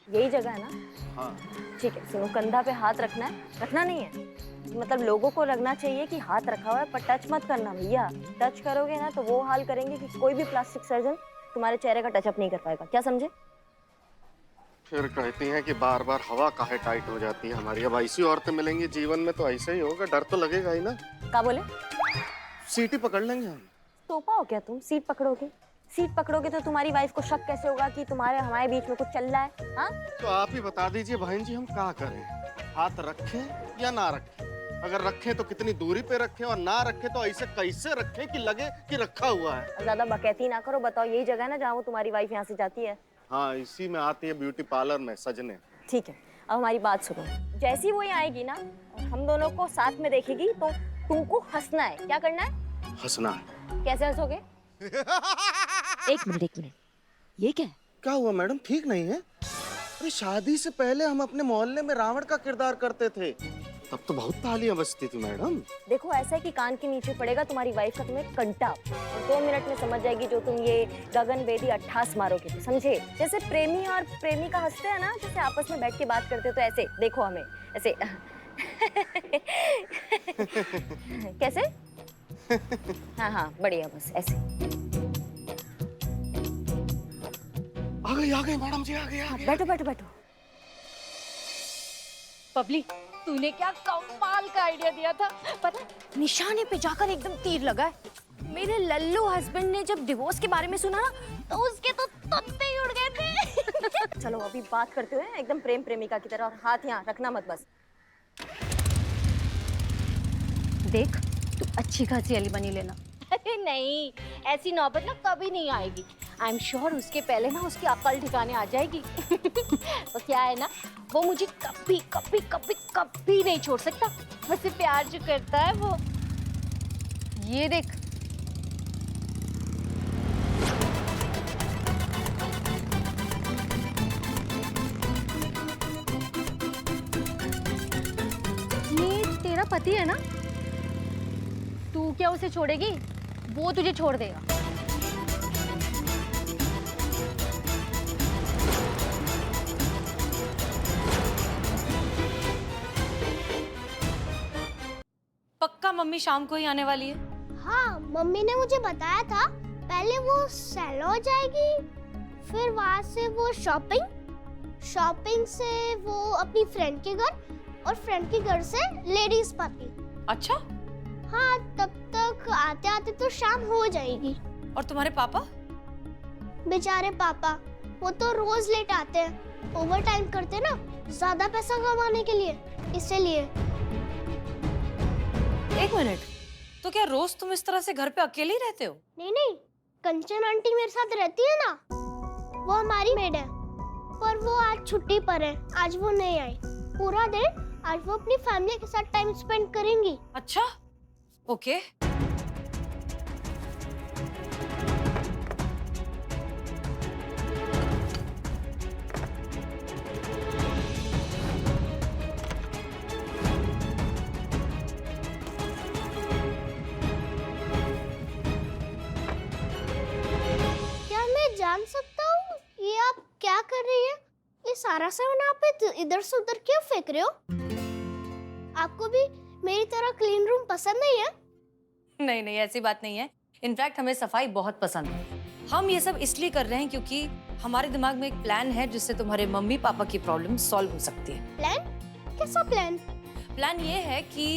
यही जगह है ना? हाँ। ठीक है, सुनो, कंधा पे हाथ रखना है, रखना नहीं है, मतलब लोगों को लगना चाहिए कि हाथ रखा हुआ है, पर टच मत करना भैया। टच करोगे ना तो वो हाल करेंगे कि कोई भी प्लास्टिक सर्जन तुम्हारे चेहरे का टचअप नहीं कर पाएगा, क्या समझे? फिर कहती हैं कि बार बार हवा काहे टाइट हो जाती है हमारी। अब ऐसी औरतें मिलेंगी जीवन में तो ऐसे ही होगा, डर तो लगेगा ही ना। क्या बोले? सीटी पकड़ लेंगे हम। तोपा हो क्या तुम? सीट पकड़ोगे? सीट पकड़ोगे तो तुम्हारी वाइफ को शक कैसे होगा कि तुम्हारे हमारे बीच में कुछ चल रहा है? हाँ, तो आप ही बता दीजिए बहन जी, हम क्या करें? हाथ रखें या ना रखें? अगर रखें तो कितनी दूरी पे रखें, और ना रखें तो ऐसे कैसे रखें कि लगे कि रखा हुआ है? ज्यादा बकैती ना करो, बताओ यही जगह है ना जहाँ वो तुम्हारी वाइफ यहाँ से जाती है? हाँ, इसी में आती है ब्यूटी पार्लर में सजने। ठीक है, अब हमारी बात सुनो। जैसी वो यहाँ आएगी ना, हम दोनों को साथ में देखेगी तो तुमको हंसना है। क्या करना है? हंसना है। कैसे हंसोगे? एक मिनट एक मिनट, ये क्या है? क्या हुआ मैडम, ठीक नहीं है? अरे शादी से पहले हम अपने मोहल्ले में रावण का किरदार करते थे, तब तो बहुत तालियां बजती थी मैडम। देखो, ऐसा है कि कान के नीचे पड़ेगा तुम्हारी वाइफ का तुम्हें कंटा, और 2 मिनट में समझ जाएगी जो तुम ये गगन बेदी अट्ठास मारोगे तो, समझे? जैसे प्रेमी और प्रेमिका हंसते हैं ना, जैसे आपस में बैठ के बात करते हो, तो ऐसे देखो हमें, ऐसे। कैसे? हाँ हाँ, बढ़िया, बस ऐसे। आ गई मैडम जी, आ गई। बैठो बैठो बैठो। पबली, तूने क्या कमाल का आइडिया दिया था। पता, निशाने पे जाकर एकदम तीर लगा है। मेरे लल्लू हस्बैंड ने जब डिवोर्स के बारे में सुना ना, तो उसके तो तत्ते ही उड़ गए थे। चलो अभी बात करते हुए एकदम प्रेम प्रेमिका की तरह, और हाथ यहाँ रखना मत बस। देख, तू अच्छी खासी अली बनी लेना। अरे नहीं, ऐसी नौबत ना कभी नहीं आएगी। आई एम श्योर उसके पहले ना उसकी अकल ठिकाने आ जाएगी। तो क्या है ना, वो मुझे कभी कभी कभी कभी नहीं छोड़ सकता। मुझसे प्यार जो करता है वो, ये देख। ये तेरा पति है ना? तू क्या उसे छोड़ेगी? वो तुझे छोड़ देगा। पक्का मम्मी शाम को ही आने वाली है? हाँ, मम्मी ने मुझे बताया था। पहले वो सैलो जाएगी, फिर वहाँ से वो शॉपिंग से वो अपनी फ्रेंड के घर, और फ्रेंड के घर से लेडीज पार्टी। अच्छा। हाँ, तब तक आते आते तो शाम हो जाएगी। और तुम्हारे पापा? बेचारे पापा, वो तो रोज लेट आते हैं, ओवर टाइम करते ना, ज्यादा पैसा कमाने के लिए, इसलिए। एक मिनट, तो क्या रोज तुम इस तरह से घर पे अकेले ही रहते हो? नहीं नहीं, कंचन आंटी मेरे साथ रहती है ना, वो हमारी मेड है, पर वो आज छुट्टी पर है, आज वो नहीं आई। पूरा दिन आज वो अपनी फैमिली के साथ टाइम स्पेंड करेंगी। अच्छा, ओके। क्या मैं जान सकता हूँ ये आप क्या कर रही है? ये सारा सामान आप इधर से उधर क्यों फेंक रहे हो? आपको भी मेरी तरह क्लीन रूम पसंद नहीं है? नहीं नहीं, ऐसी बात नहीं है। इनफैक्ट हमें सफाई बहुत पसंद है। हम ये सब इसलिए कर रहे हैं क्योंकि हमारे दिमाग में एक प्लान है जिससे तुम्हारे मम्मी पापा की प्रॉब्लम सॉल्व हो सकती है। प्लान? कैसा प्लान? प्लान ये है कि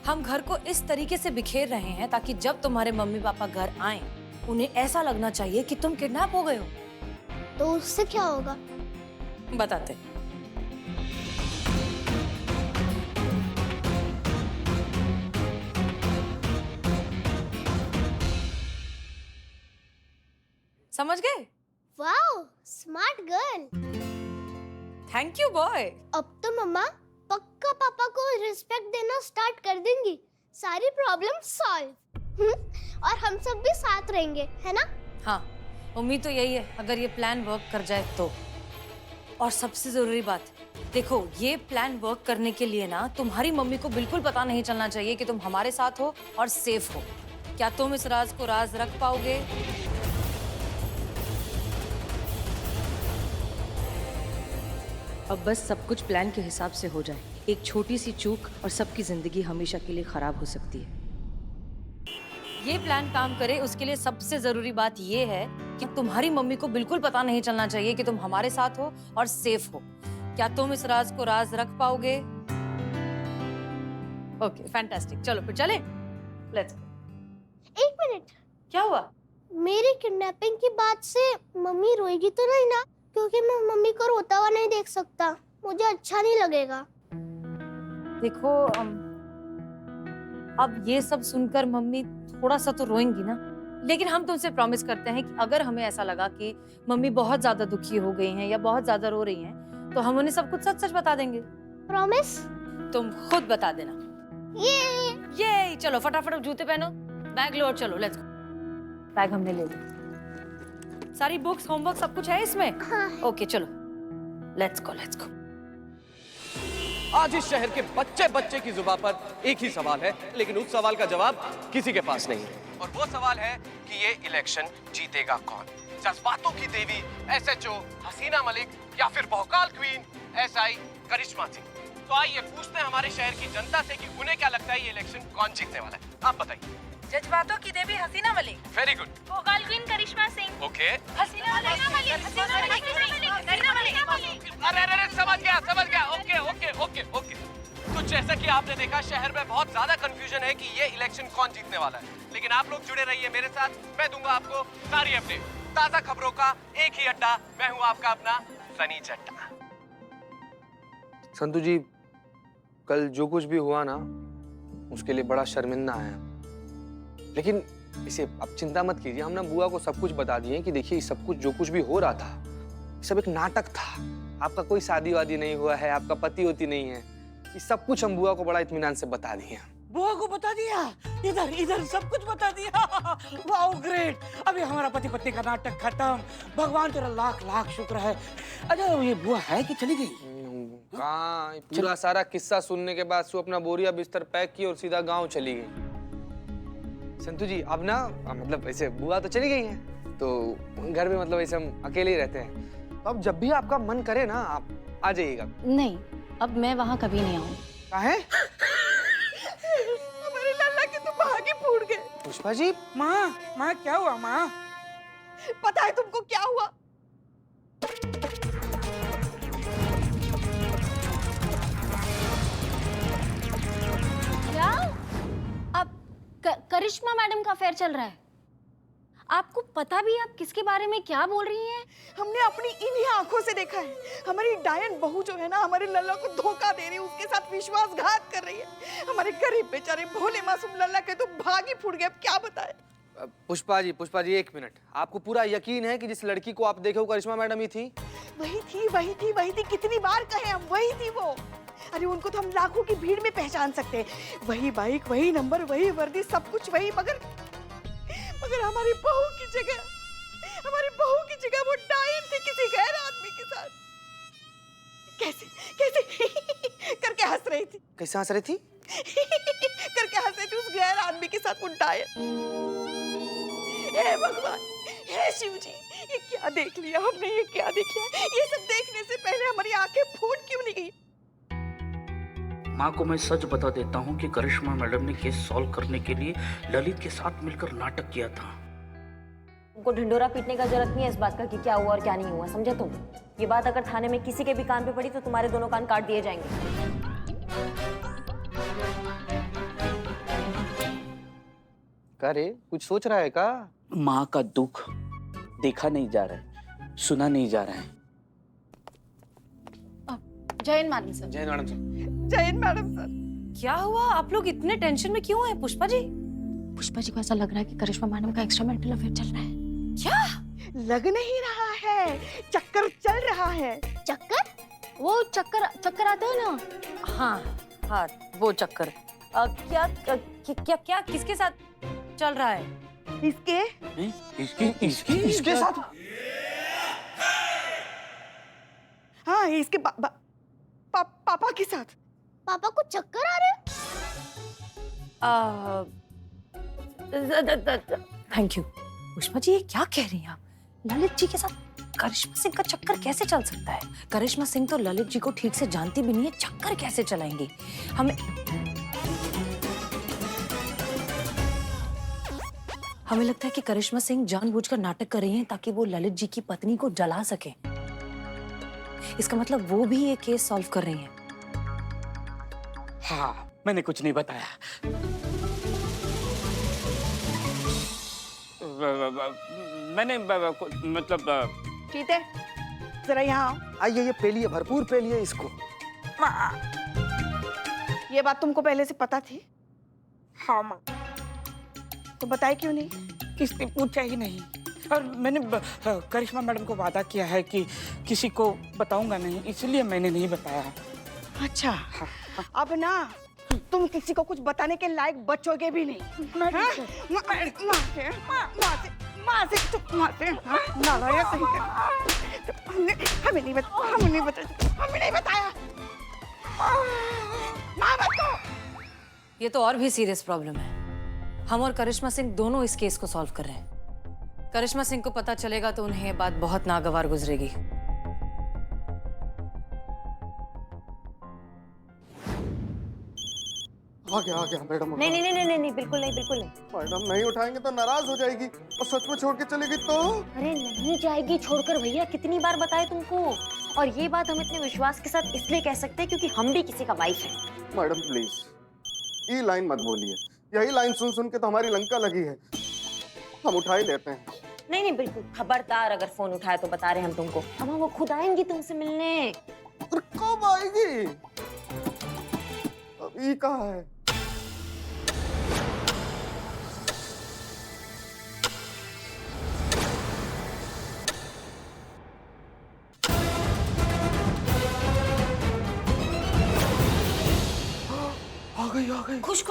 हम घर को इस तरीके से बिखेर रहे हैं ताकि जब तुम्हारे मम्मी पापा घर आएं, उन्हें ऐसा लगना चाहिए कि तुम किडनैप हो गए हो। तो उससे क्या होगा? बताते। समझ गए? Wow, smart girl. Thank you boy. अब तो मम्मा पक्का पापा को रिस्पेक्ट देना स्टार्ट कर देंगी। सारी प्रॉब्लम सॉल्व। और हम सब भी साथ रहेंगे, है ना? हाँ, उम्मीद तो यही है, अगर ये प्लान वर्क कर जाए तो। और सबसे जरूरी बात, देखो, ये प्लान वर्क करने के लिए ना तुम्हारी मम्मी को बिल्कुल पता नहीं चलना चाहिए कि तुम हमारे साथ हो और सेफ हो। क्या तुम इस राज को राज रख पाओगे? अब बस सब कुछ प्लान के हिसाब से हो जाए। एक छोटी सी चूक और सबकी जिंदगी हमेशा के लिए खराब हो सकती है। ये प्लान काम करे उसके लिए सबसे जरूरी बात ये है कि तुम्हारी मम्मी को बिल्कुल पता नहीं चलना चाहिए कि तुम हमारे साथ हो और सेफ हो। क्या तुम इस राज को राज रख पाओगे? Okay, fantastic. चलो फिर चले, लेट्स। एक मिनट, क्या हुआ? मेरी किडनैपिंग की बात से मम्मी रोएगी तो नहीं ना? क्योंकि मैं मम्मी को रोता हुआ नहीं देख सकता, मुझे अच्छा नहीं लगेगा। देखो अब ये सब सुनकर मम्मी थोड़ा सा तो रोएंगी ना, लेकिन हम तुमसे प्रॉमिस करते हैं कि अगर हमें ऐसा लगा कि मम्मी बहुत ज्यादा दुखी हो गई हैं या बहुत ज्यादा रो रही हैं, तो हम उन्हें सब कुछ सच सच बता देंगे। प्रॉमिस? तुम खुद बता देना। ये चलो फटाफट अब जूते पहनो, बैग लो और चलो, लेट्स गो। बैग हमने ले लिया, सारी बुक्स होमवर्क सब कुछ है इसमें। हाँ। ओके चलो, लेट्स गो लेट्स गो। आज इस शहर के बच्चे बच्चे की जुबान पर एक ही सवाल है, लेकिन उस सवाल का जवाब किसी के पास नहीं है। और वो सवाल है कि ये इलेक्शन जीतेगा कौन? जज्बातों की देवी एसएचओ हसीना मलिक या फिर भौकाल क्वीन एसआई करिश्मा सिंह? तो आइए पूछते हैं हमारे शहर की जनता से कि उन्हें क्या लगता है ये इलेक्शन कौन जीतने वाला है। आप बताइए। जज्बातों की देवी हसीना मलिक। Very good. भोकाल क्वीन करिश्मा सिंह। ओके। हसीना मलिक। अरे समझ गया। Okay okay okay okay. तो जैसा कि आपने देखा, शहर में बहुत ज्यादा कंफ्यूजन है कि ये इलेक्शन कौन जीतने वाला है, लेकिन आप लोग जुड़े रहिए मेरे साथ। मैं दूंगा आपको सारी अपडेट, ताजा खबरों का एक ही अड्डा। मैं हूं आपका अपना सनी चड्डा। संतू जी, कल जो कुछ भी हुआ ना, उसके लिए बड़ा शर्मिंदा है, लेकिन इसे अब चिंता मत कीजिए। हम ना बुआ को सब कुछ बता दिए कि देखिए सब कुछ जो कुछ भी हो रहा था सब एक नाटक था। आपका कोई शादी वादी नहीं हुआ है, आपका पति होती नहीं है, ये सब कुछ हम बुआ को बड़ा इत्मीनान से बता दिए। बुआ को बता दिया? इधर सब कुछ बता दिया। Wow great. अभी हमारा पति पत्नी का नाटक खत्म। भगवान तेरा लाख लाख शुक्र है। अच्छा ये बुआ है कि चली गई? कहाँ, पूरा सारा किस्सा सुनने के बाद सु अपना बोरिया बिस्तर पैक की और सीधा गांव चली गई। संतू जी अब ना मतलब ऐसे बुआ तो चली गई हैं, तो घर में मतलब ऐसे हम अकेले ही रहते हैं, तो अब जब भी आपका मन करे ना आप आ जाइएगा। नहीं, अब मैं वहाँ कभी नहीं आऊँ। काहे? हमारे लल्ला के तो भागे फूट गए। पुष्पा जी। माँ क्या हुआ माँ? पता है तुमको क्या हुआ? क्या? अब करिश्मा मैडम का अफेयर चल रहा है? आपको पता भी आप किसके बारे में क्या बोल रही हैं? हमने अपनी इन्हीं आंखों से देखा है। हमारी डायन बहू जो है ना, हमारे लल्ला को धोखा दे रही है, उसके साथ विश्वासघात कर रही है। हमारे गरीब बेचारे भोले मासूम लल्ला के तो भाग ही फूट गए। अब क्या बताए? पुष्पा जी एक मिनट, आपको पूरा यकीन है कि जिस लड़की को आप देखे वो करिश्मा मैडम ही थी? वही थी। कितनी बार कहे हम, वही थी वो। अरे उनको तो हम लाखों की भीड़ में पहचान सकते हैं। वही बाइक, वही नंबर, वही वर्दी, सब कुछ वही। मगर हमारी बहू की जगह वो डायन थी किसी गैर आदमी के साथ। कैसे करके हंस रही थी। कैसे हंस रही थी? करके हंस रही थी उस गैर आदमी के साथ वो डायन। हे भगवान, हे शिव जी, ये क्या देख लिया हमने, ये क्या देख लिया? ये सब देखने से पहले हमारी आंखें फूट क्यों नहीं गई? माँ को मैं सच बता देता हूँ कि करिश्मा मैडम ने केस सॉल्व करने के लिए ललित के साथ मिलकर नाटक किया था। तुमको ढिंडोरा पीटने का जरूरत नहीं है इस बात का कि क्या हुआ और क्या नहीं हुआ, समझे तुम? ये बात अगर थाने में किसी के भी कान पे पड़ी तो तुम्हारे दोनों कान काट दिए जाएंगे। क्या रे, कुछ सोच रहा है का? माँ का दुख देखा नहीं जा रहा है, सुना नहीं जा रहा है। Jain madam sir. जय madam sir. Jain madam sir, क्या हुआ? आप लोग इतने टेंशन में क्यों हैं? पुष्पा जी को ऐसा लग रहा है कि करिश्मा मैडम का एक्स्ट्रा मैरिटल अफेयर चल रहा है। क्या? लग नहीं रहा है, चक्कर चल रहा है। चक्कर? वो चक्कर आते हैं ना। हाँ वो चक्कर। क्या किसके साथ चल रहा है? इसके साथ? हाँ, इसके पापा के साथ। पापा को चक्कर आ रहे? Thank you. पुष्पा जी ये क्या कह रही हैं आप? ललित जी के साथ करिश्मा सिंह का चक्कर कैसे चल सकता है? करिश्मा सिंह तो ललित जी को ठीक से जानती भी नहीं है, चक्कर कैसे चलाएंगी? हमें लगता है कि करिश्मा सिंह जानबूझकर नाटक कर रही हैं ताकि वो ललित जी की पत्नी को जला सके। इसका मतलब वो भी ये केस सॉल्व कर रही हैं। हाँ, मैंने कुछ नहीं बताया। मैंने मतलब चीते, जरा यहाँ आओ। आइए, ये पेलिए, भरपूर पेलिए इसको। माँ, ये बात तुमको पहले से पता थी? हाँ माँ, तो बताए क्यों नहीं? किसने पूछा ही नहीं। और मैंने करिश्मा मैडम को वादा किया है कि किसी को बताऊंगा नहीं, इसलिए मैंने नहीं बताया। अच्छा, अब ना तुम किसी को कुछ बताने के लायक बचोगे भी नहीं। हाँ? माँ से नालायक कहीं का। हमें नहीं बताया। माँ बताओ। ये तो और भी सीरियस प्रॉब्लम है। हम और करिश्मा सिंह दोनों इस केस को सॉल्व कर रहे हैं। करिश्मा सिंह को पता चलेगा तो उन्हें ये बात बहुत नागवार गुजरेगी। आ गया मैडम। नहीं, बिल्कुल नहीं। मैडम नहीं उठाएंगे तो नाराज हो जाएगी और सच में छोड़ के चलेगी तो? अरे नहीं जाएगी छोड़कर भैया, कितनी बार बताए तुमको। और ये बात हम इतने विश्वास के साथ इसलिए कह सकते हैं क्योंकि हम भी किसी का वाइफ है। मैडम प्लीज ये लाइन मत बोलिए, यही लाइन सुन सुन के तो हमारी लंका लगी है। हम उठा ही लेते हैं। नहीं बिल्कुल खबरदार, अगर फोन उठाया तो बता रहे हम तुमको। अब वो खुद आएंगी तुमसे मिलने। और कब आएगी? अभी कहाँ है? आ गई। खुश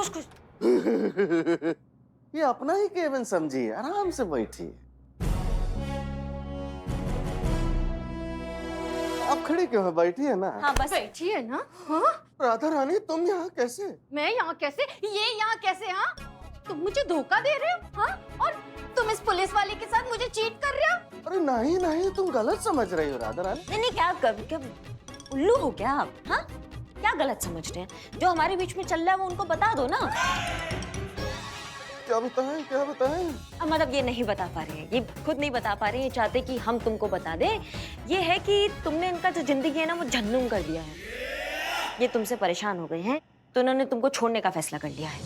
ये अपना ही केबिन समझिए, आराम से बैठिए। आप खड़ी क्यों है? बैठिए ना। हाँ बस बैठिए ना। हाँ राधा रानी, तुम यहाँ कैसे? मैं यहाँ कैसे, ये यहाँ कैसे? हाँ तुम मुझे धोखा दे रहे हो? हाँ और तुम इस पुलिस वाले के साथ मुझे चीट कर रहे हो? अरे नहीं, तुम गलत समझ रही हो राधा रानी। नहीं क्या उल्लू हो क्या आप? हाँ क्या गलत समझ रहे हैं? जो हमारे बीच में चल रहा है वो उनको बता दो ना। क्या बताएं? मतलब ये नहीं बता पा रहे हैं, ये खुद नहीं बता पा रहे हैं, ये चाहते कि हम तुमको बता दें। ये है कि तुमने इनका जो जिंदगी है ना वो झन्नूम कर दिया है। ये तुमसे परेशान हो गए हैं तो उन्होंने तुमको छोड़ने का फैसला कर लिया है।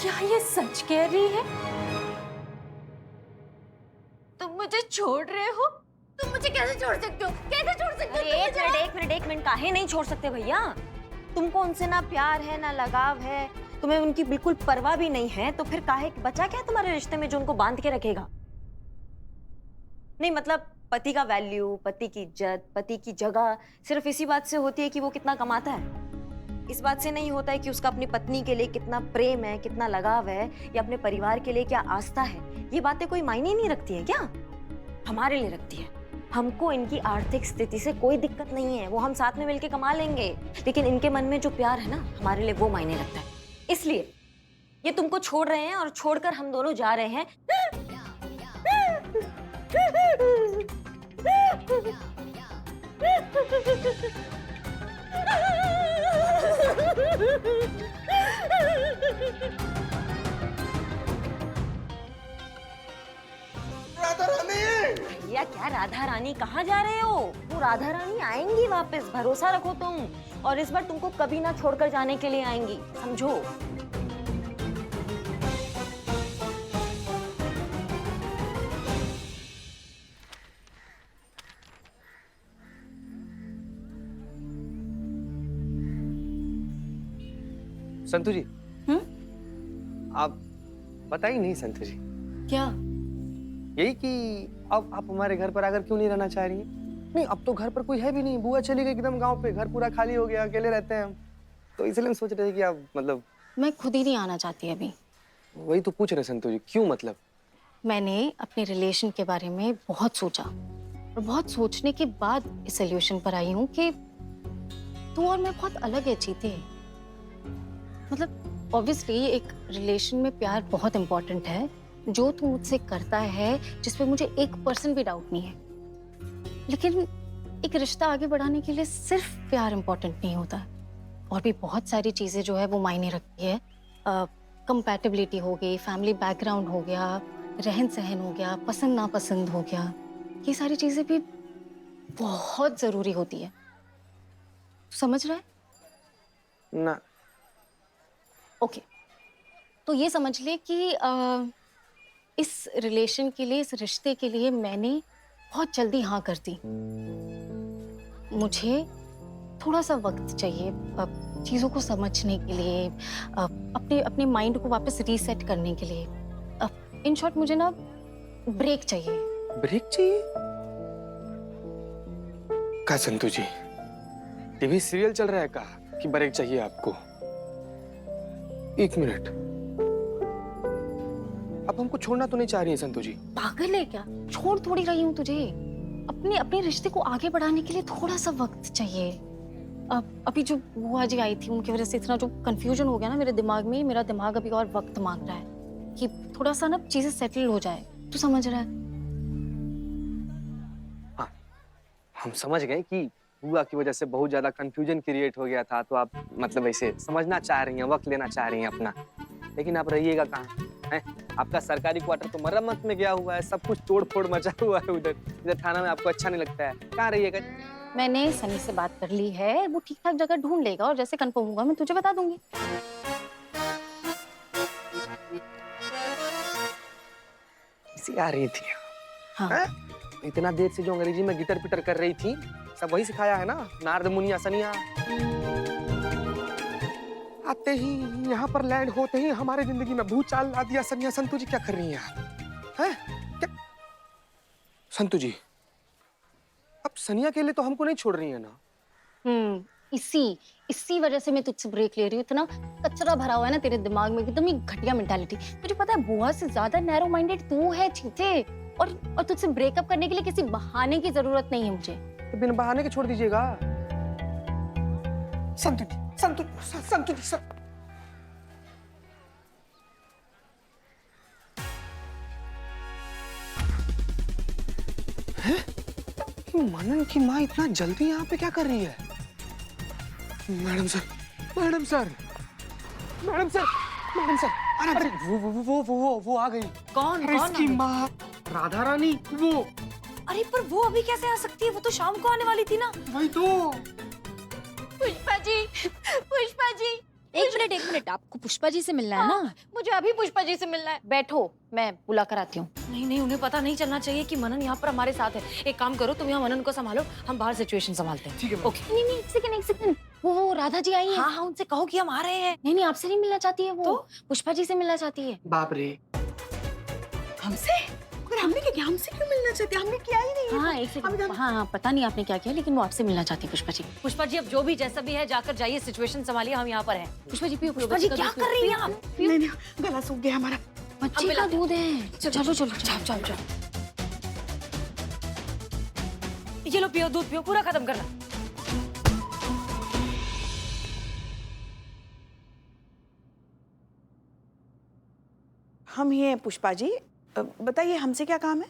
क्या ये सच कह रही है? तुम मुझे छोड़ रहे हो? तुम मुझे कैसे छोड़ सकते हो? कैसे छोड़ सकते हो? एक मिनट काहे नहीं छोड़ सकते भैया? तुमको उनसे ना प्यार है ना लगाव है, तुम्हें उनकी बिल्कुल परवाह भी नहीं है, तो फिर काहे बचा क्या तुम्हारे रिश्ते में जो उनको बांध के रखेगा? नहीं मतलब पति का वैल्यू, पति की इज्जत, पति की जगह सिर्फ इसी बात से होती है कि वो कितना कमाता है। इस बात से नहीं होता है कि उसका अपनी पत्नी के लिए कितना प्रेम है, कितना लगाव है, या अपने परिवार के लिए क्या आस्था है। ये बातें कोई मायने नहीं रखती है क्या? हमारे लिए रखती है। हमको इनकी आर्थिक स्थिति से कोई दिक्कत नहीं है, वो हम साथ में मिलके कमा लेंगे, लेकिन इनके मन में जो प्यार है ना हमारे लिए वो मायने रखता है। इसलिए ये तुमको छोड़ रहे हैं और छोड़कर हम दोनों जा रहे हैं। राधा रानी! भैया क्या राधा रानी, कहाँ जा रहे हो? वो राधा रानी आएंगी वापस, भरोसा रखो तुम। और इस बार तुमको कभी ना छोड़कर जाने के लिए आएंगी, समझो। संतु जी। आप बताइए नहीं संतु जी। क्या? यही कि अब आप हमारे घर पर आकर क्यों नहीं रहना चाह रही हैं? नहीं अब तो घर पर कोई है भी नहीं, बुआ चली गई एकदम गांव पे, घर पूरा खाली हो गया, अकेले रहते हैं हम, तो इसलिए हम सोच रहे थे कि आप मतलब। मैं खुद ही नहीं आना चाहती अभी। वही तो पूछ रहे संतु जी, क्यों मतलब? मैंने अपने रिलेशन के बारे में बहुत सोचा और बहुत सोचने के बाद इस सॉल्यूशन पर आई हूँ कि तू और मैं बहुत अलग है चीते। मतलब ऑब्वियसली एक रिलेशन में प्यार बहुत इंपॉर्टेंट है। जो तू मुझसे करता है जिस पे मुझे 1% भी डाउट नहीं है, लेकिन एक रिश्ता आगे बढ़ाने के लिए सिर्फ प्यार इंपॉर्टेंट नहीं होता, और भी बहुत सारी चीजें जो है वो मायने रखती है। कंपैटिबिलिटी हो गई, फैमिली बैकग्राउंड हो गया, रहन सहन हो गया, पसंद नापसंद हो गया, ये सारी चीजें भी बहुत जरूरी होती है। समझ रहा है? ना। ओके, तो ये समझ ले कि इस रिलेशन के लिए, इस रिश्ते के लिए मैंने बहुत जल्दी हाँ कर दी। मुझे थोड़ा सा वक्त चाहिए चीज़ों को समझने के लिए, अपने अपने माइंड को वापस रीसेट करने के लिए। इन शॉर्ट मुझे ना ब्रेक चाहिए। ब्रेक चाहिए? का संतु जी, टीवी सीरियल चल रहा है का कि ब्रेक चाहिए आपको? एक मिनट, अब हमको छोड़ना तो नहीं चाह रही है संतु जी? पागल है क्या? छोड़ थोड़ी रही हूँ तुझे। अपने अपने रिश्ते को आगे बढ़ाने के लिए थोड़ा सा वक्त चाहिए। अभी जो बुआ जी आई थी उनकी वजह से इतना जो कंफ्यूजन हो गया ना मेरे दिमाग में, मेरा दिमाग अभी और वक्त मांग रहा है कि थोड़ा सा ना चीजें सेटल हो जाए। तू समझ रहा है? हाँ, हम समझ गए कि बुआ की वजह से बहुत ज्यादा कंफ्यूजन क्रिएट हो गया था, तो आप मतलब ऐसे समझना चाह रही हैं, वक्त लेना चाह रही हैं अपना। लेकिन आप रहिएगा कहाँ हैं? आपका सरकारी क्वार्टर तो मरम्मत में गया हुआ है, सब कुछ तोड़ फोड़ मचा हुआ है उधर। इधर थाना में आपको अच्छा नहीं लगता है, कहाँ रहिएगा? मैंने सनी से बात कर ली है, वो ठीक ठाक जगह ढूंढ लेगा और जैसे कंफर्म होगा मैं तुझे बता दूंगी। इसी आ रही थी। हाँ। है? इतना देर से जो अंग्रेजी में गिटर पिटर कर रही थी, सब वही सिखाया है ना, नारद मुनिया सनिया। आते ही यहाँ पर लैंड होते ही हमारे जिंदगी में भूचाल ला दिया। सनिया संतु जी क्या कर रही हैं आप? हैं? क्या? संतु जी, अब सनिया के लिए तो हमको नहीं छोड़ रही है ना? इसी वजह से मैं तुझसे ब्रेक ले रही हूँ। इतना कचरा भरा हुआ है ना तेरे दिमाग में, एकदम ही घटिया मेंटालिटी। तुझे पता है बुआ से ज्यादा नैरो माइंडेड तू है चीते, और तुझसे ब्रेकअप करने के लिए किसी बहाने की जरूरत नहीं है मुझे। तो बिन बहाने के छोड़ दीजिएगा। संतु जी, संतु जी, मनन की माँ इतना जल्दी यहाँ पे क्या कर रही है? Madam sir, madam sir, madam sir, madam sir, अरे वो आ गई। कौन? अरे इसकी माँ राधा रानी, वो। अरे पर वो अभी कैसे आ सकती है? वो तो शाम को आने वाली थी ना। वही तो। पुष्पा जी, पुष्पा जी, एक मिनट, आपको पुष्पा जी से मिलना है ना? मुझे अभी पुष्पा जी से मिलना है। बैठो, मैं बुला कर आती हूँ। नहीं, उन्हें पता नहीं चलना चाहिए कि मनन यहाँ पर हमारे साथ है। एक काम करो, तुम यहाँ मनन को संभालो, हम बाहर सिचुएशन संभालते हैं। ठीक है। ओके। नहीं, एक सेकंड। वो राधा जी आई है। हाँ, उनसे कहो कि हम आ रहे हैं। नहीं, आपसे नहीं मिलना चाहती है वो, तो? पुष्पा जी से मिलना चाहती है। बाप रे, हमसे? और हमने क्या, हमसे क्यों मिलना चाहते? हमने किया ही नहीं है। हाँ, एक सेकंड। हाँ, पता नहीं आपने क्या किया, लेकिन वो आपसे मिलना चाहती है पुष्पा जी। पुष्पा जी, अब जो भी जैसा भी है, जाकर जाइए, सिचुएशन संभालिए, हम यहाँ पर हैं। पुष्पा जी पियो। पुष्पा जी क्या कर रही हैं आप? नहीं, गला सूख गया हमारा। बच्चे का दूध है। चलो। जाओ। ये लो, पियो, दूध पियो, पूरा खत्म करना। हम ही हैं पुष्पा जी, बताइए हमसे क्या काम है?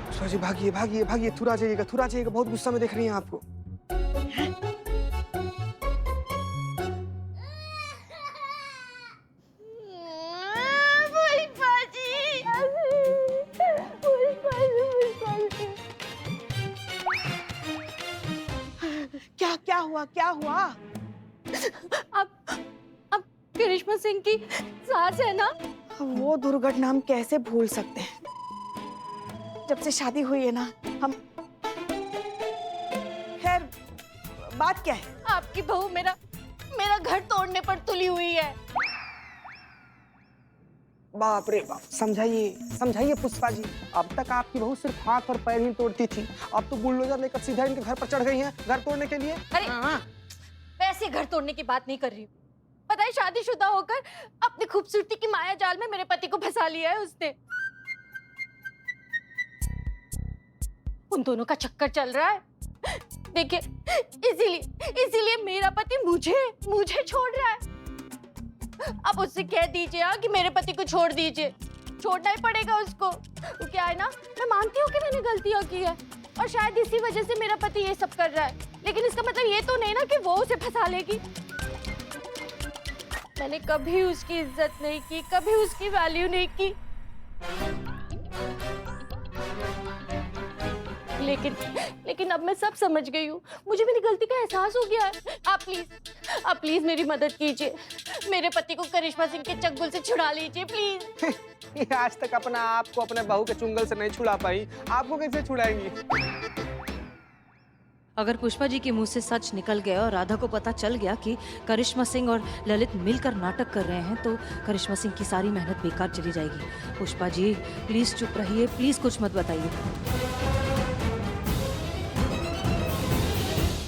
पुष्पा जी भागिए, थुरा जाइएगा, बहुत गुस्सा में देख रही हैं आपको। क्या हुआ? अब करिश्मा सिंह की सास है ना? वो दुर्घटना हम कैसे भूल सकते हैं? जब से शादी हुई है ना, हम। खैर, बात क्या है? आपकी बहू मेरा घर तोड़ने पर तुली हुई है। बाप रे बाप, समझाइए पुष्पा जी। अब तक आपकी बहू सिर्फ हाथ और पैर ही तोड़ती थी, अब तो बुलडोजर लेकर सीधा इनके घर पर चढ़ गई हैं, घर तोड़ने के लिए। अरे वैसे घर तोड़ने की बात नहीं कर रही हूँ। पता है, शादीशुदा होकर अपनी खूबसूरती की माया जाल में मेरे पति को फंसा लिया है उसने। उन दोनों का चक्कर चल रहा है। देखिए, इसीलिए मेरा पति मुझे छोड़ रहा है। अब उससे कह दीजिए कि मेरे पति को छोड़ दीजिए, छोड़ना ही पड़ेगा उसको। तो क्या है ना, मैं मानती हूँ कि मैंने गलतियाँ की है और शायद इसी वजह से मेरा पति ये सब कर रहा है, लेकिन इसका मतलब ये तो नहीं ना कि वो उसे फंसा लेगी। मैंने कभी उसकी इज्जत नहीं की, कभी उसकी वैल्यू नहीं की, लेकिन अब मैं सब समझ गई हूँ। मुझे मेरी गलती का एहसास हो गया है। आप प्लीज मेरी मदद कीजिए, मेरे पति को करिश्मा सिंह के चंगुल से छुड़ा लीजिए प्लीज। आज तक अपना आप को अपने बहू के चुंगल से नहीं छुड़ा पाई, आपको कैसे छुड़ाएंगी? अगर पुष्पा जी के मुंह से सच निकल गया और राधा को पता चल गया कि करिश्मा सिंह और ललित मिलकर नाटक कर रहे हैं, तो करिश्मा सिंह की सारी मेहनत बेकार चली जाएगी। पुष्पा जी प्लीज चुप रहिए, प्लीज कुछ मत बताइए।